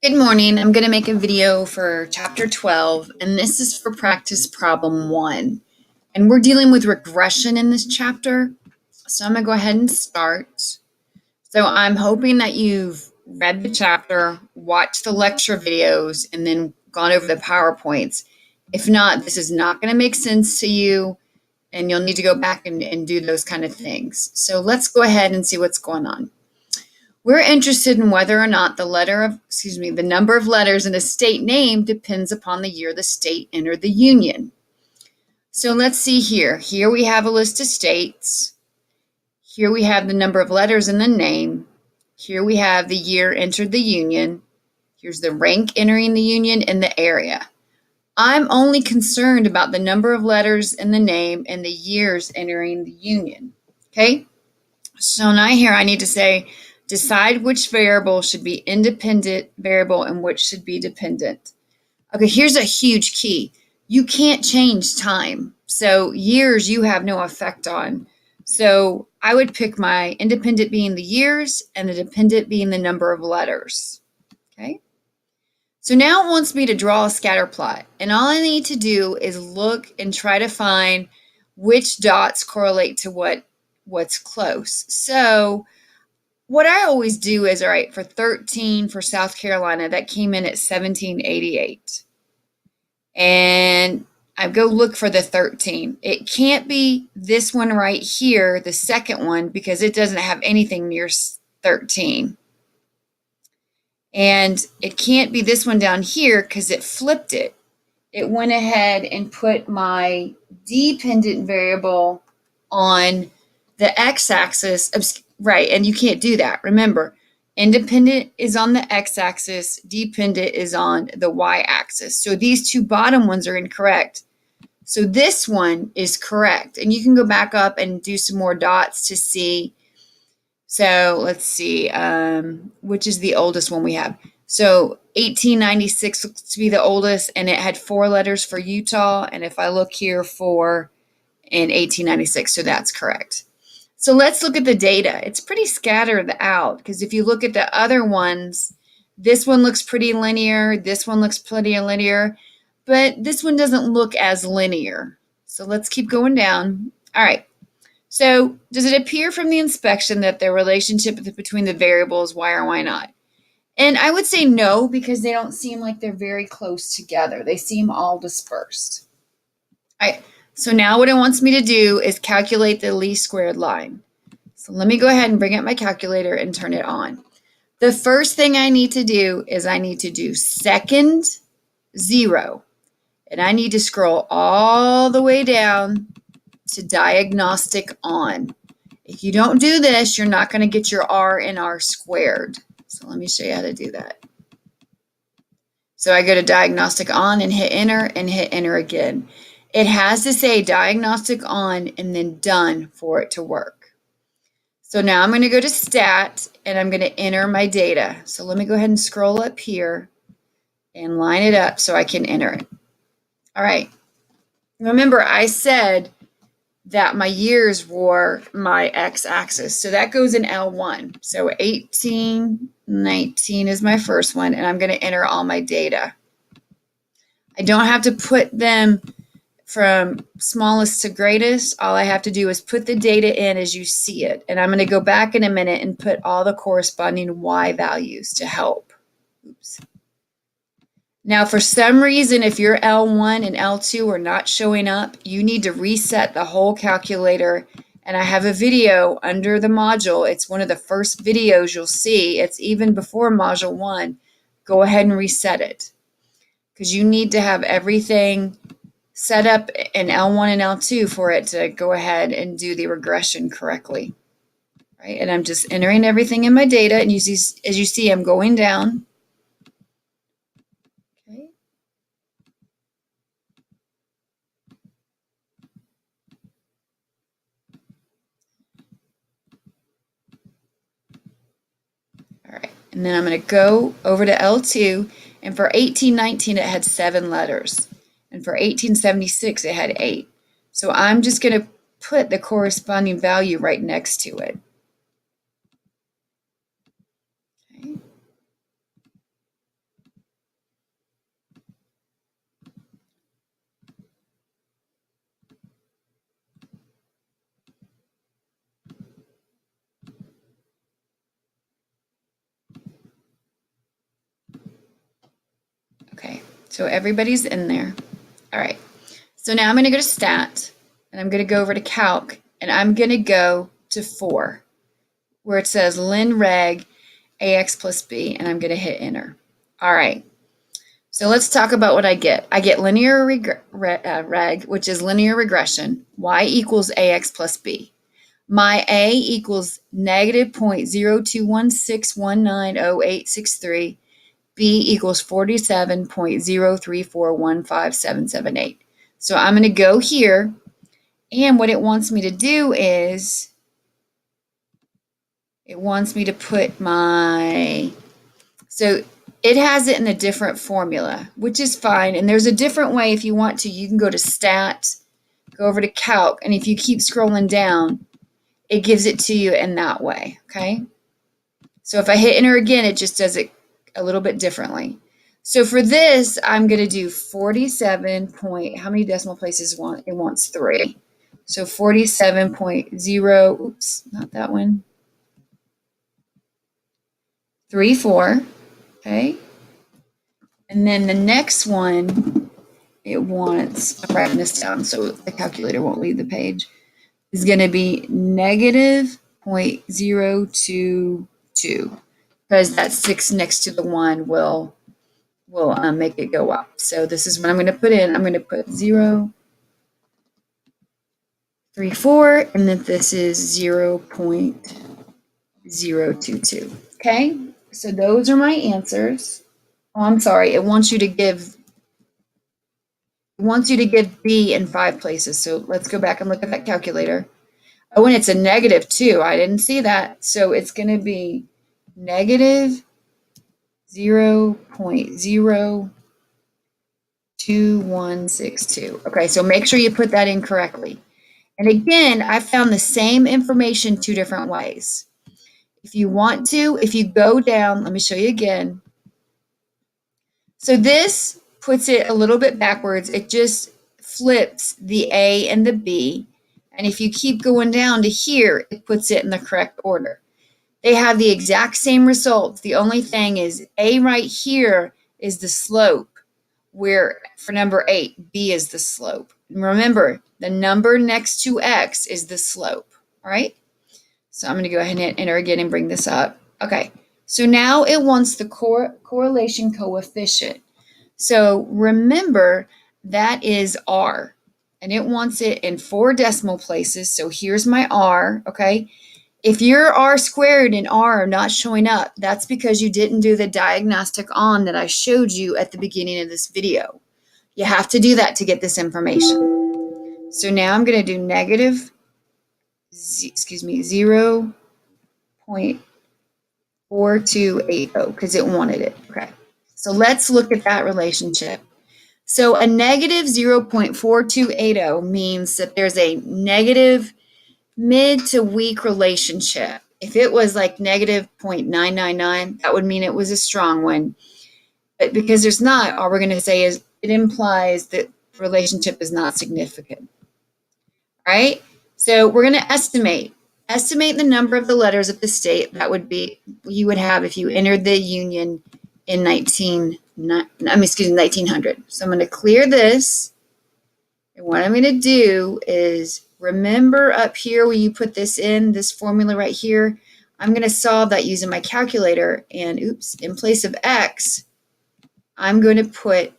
Good morning. I'm going to make a video for chapter 12, and this is for practice problem 1. And we're dealing with regression in this chapter. So I'm going to go ahead and start. So I'm hoping that you've read the chapter, watched the lecture videos, and then gone over the PowerPoints. If not, this is not going to make sense to you, and you'll need to go back and do those kind of things. So let's go ahead and see what's going on. We're interested in whether or not the number of letters in a state name depends upon the year the state entered the Union. So let's see here. Here we have a list of states. Here we have the number of letters in the name. Here we have the year entered the Union. Here's the rank entering the Union and the area. I'm only concerned about the number of letters in the name and the years entering the Union. Okay? So now here I need to say, decide which variable should be independent variable and which should be dependent. Okay, here's a huge key. You can't change time. So years you have no effect on. So I would pick my independent being the years and the dependent being the number of letters. Okay. So now it wants me to draw a scatter plot. And all I need to do is look and try to find which dots correlate to what's close. So what I always do is, all right, for 13 for South Carolina, that came in at 1788. And I go look for the 13. It can't be this one right here, the second one, because it doesn't have anything near 13. And it can't be this one down here because it flipped it. It went ahead and put my dependent variable on the x-axis. Right, and you can't do that. Remember, independent is on the x-axis, dependent is on the y-axis. So these two bottom ones are incorrect. So this one is correct. And you can go back up and do some more dots to see. So let's see, which is the oldest one we have. So 1896 looks to be the oldest, and it had 4 letters for Utah. And if I look here for in 1896, so that's correct. So let's look at the data. It's pretty scattered out because if you look at the other ones, this one looks pretty linear, this one looks pretty linear, but this one doesn't look as linear. So let's keep going down. All right. So does it appear from the inspection that the relationship between the variables y or y not? And I would say no, because they don't seem like they're very close together. They seem all dispersed. All right. So now what it wants me to do is calculate the least squared line. So let me go ahead and bring up my calculator and turn it on. The first thing I need to do is I need to do second 0. And I need to scroll all the way down to diagnostic on. If you don't do this, you're not going to get your R and R squared. So let me show you how to do that. So I go to diagnostic on and hit enter again. It has to say diagnostic on and then done for it to work. So now I'm going to go to stat and I'm going to enter my data. So let me go ahead and scroll up here and line it up so I can enter it. All right. Remember, I said that my years were my x-axis. So that goes in L1. So 1819 is my first one, and I'm going to enter all my data. I don't have to put them from smallest to greatest. All I have to do is put the data in as you see it. And I'm going to go back in a minute and put all the corresponding y values to help. Oops. Now, for some reason, if your L1 and L2 are not showing up, you need to reset the whole calculator. And I have a video under the module. It's one of the first videos you'll see. It's even before module 1. Go ahead and reset it, because you need to have everything set up in L1 and L2 for it to go ahead and do the regression correctly. Right? And I'm just entering everything in my data, and as you see, I'm going down. Okay. All right, and then I'm going to go over to L2, and for 1819 it had 7 letters, and for 1876 it had 8. So I'm just going to put the corresponding value right next to it. Okay. So everybody's in there. All right. So now I'm going to go to Stat, and I'm going to go over to Calc, and I'm going to go to 4, where it says lin reg ax plus b, and I'm going to hit enter. All right. So let's talk about what I get. I get linear reg, which is linear regression, y equals ax plus b. My a equals negative 0.0216190863. B equals 47.034157778. So I'm going to go here, and what it wants me to do is it wants me to put my, so it has it in a different formula, which is fine. And there's a different way if you want to. You can go to Stat, go over to Calc, and if you keep scrolling down, it gives it to you in that way, okay? So if I hit enter again, it just does it a little bit differently. So for this, I'm going to do 47 point, how many decimal places want? It wants 3. So 47.0, oops, not that one. 34, okay? And then the next one, it wants, I'm writing this down so the calculator won't leave the page, is going to be negative 0.022, because that 6 next to the 1 will make it go up. So this is what I'm going to put in. I'm going to put 0.34, and then this is 0.022. Okay, so those are my answers. Oh, I'm sorry. It wants you to give B in 5 places. So let's go back and look at that calculator. Oh, and it's a negative 2. I didn't see that. So it's going to be negative 0.02162. Okay, so make sure you put that in correctly. And again, I found the same information 2 different ways. If you want to, if you go down, let me show you again. So this puts it a little bit backwards. It just flips the A and the B. And if you keep going down to here, it puts it in the correct order. They have the exact same results. The only thing is A right here is the slope, where for number 8, B is the slope. And remember, the number next to X is the slope, all right? So I'm going to go ahead and enter again and bring this up. Okay, so now it wants the correlation coefficient. So remember, that is R, and it wants it in 4 decimal places. So here's my R, okay? If your R squared and R are not showing up, that's because you didn't do the diagnostic on that I showed you at the beginning of this video. You have to do that to get this information. So now I'm going to do negative, 0.4280 because it wanted it. Okay, so let's look at that relationship. So a negative 0.4280 means that there's a negative mid to weak relationship. If it was like negative 0.999, that would mean it was a strong one. But because there's not, all we're going to say is it implies that the relationship is not significant. All right? So we're going to estimate the number of the letters of the state that would be you would have if you entered the Union in 1900. So I'm going to clear this. And what I'm going to do is remember up here where you put this in, this formula right here, I'm going to solve that using my calculator. And oops, in place of X, I'm going to put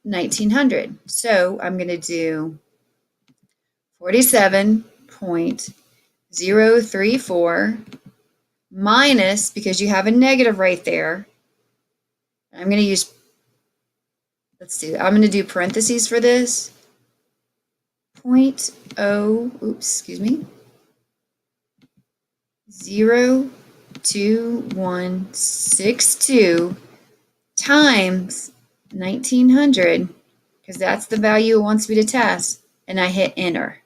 1900. So I'm going to do 47.034 minus, because you have a negative right there, I'm going to use, I'm going to do parentheses for this. 0.2162 times 1900, because that's the value it wants me to test, and I hit enter.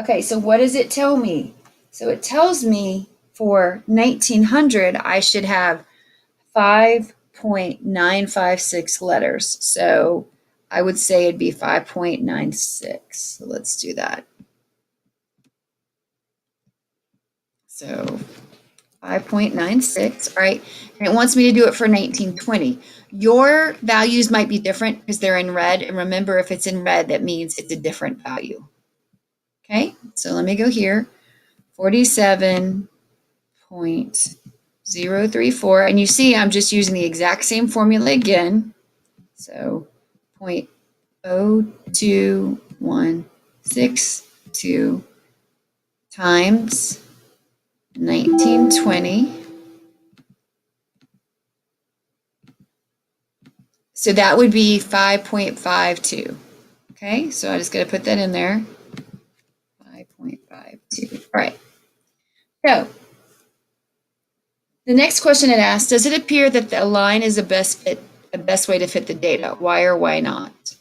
Okay, so what does it tell me? So it tells me for 1900, I should have 5.956 letters. So I would say it'd be 5.96. So let's do that. So 5.96, all right? And it wants me to do it for 1920. Your values might be different because they're in red. And remember, if it's in red, that means it's a different value. Okay, so let me go here. 47.034. And you see, I'm just using the exact same formula again. So 0.02162 times 1920. So that would be 5.52. Okay, so I just got to put that in there. 5.52. All right. So the next question it asks, does it appear that the line is the best way to fit the data? Why or why not?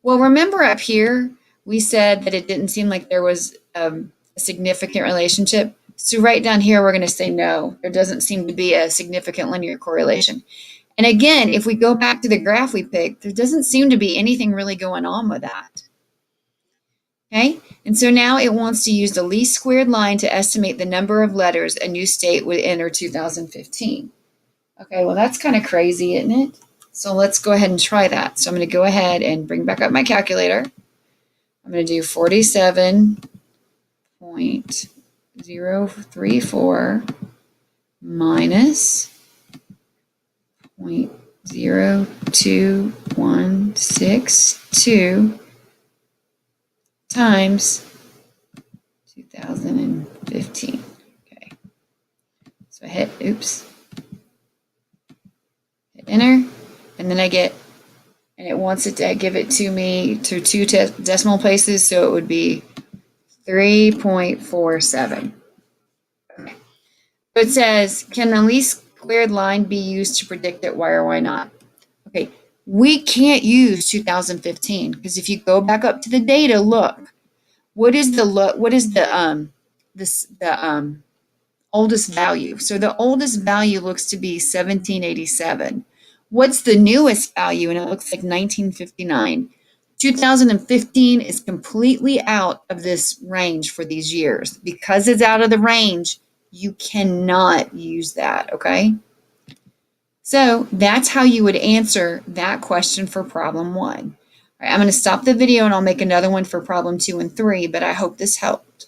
Well, remember up here, we said that it didn't seem like there was a significant relationship. So right down here, we're going to say no. There doesn't seem to be a significant linear correlation. And again, if we go back to the graph we picked, there doesn't seem to be anything really going on with that. Okay, and so now it wants to use the least squared line to estimate the number of letters a new state would enter 2015. Okay, well, that's kind of crazy, isn't it? So let's go ahead and try that. So I'm going to go ahead and bring back up my calculator. I'm going to do 47.034 minus 0.02162 times 2015. Okay. So I hit enter, and then I get, and it wants it to give it to me to two decimal places, so it would be 3.47. Okay. So it says, can the least squared line be used to predict it? Why or why not? Okay, we can't use 2015 because if you go back up to the data, look, what is the oldest value? So the oldest value looks to be 1787. What's the newest value? And it looks like 1959. 2015 is completely out of this range for these years. Because it's out of the range, you cannot use that, okay? So that's how you would answer that question for problem 1. All right, I'm going to stop the video and I'll make another one for problem 2 and 3, but I hope this helped.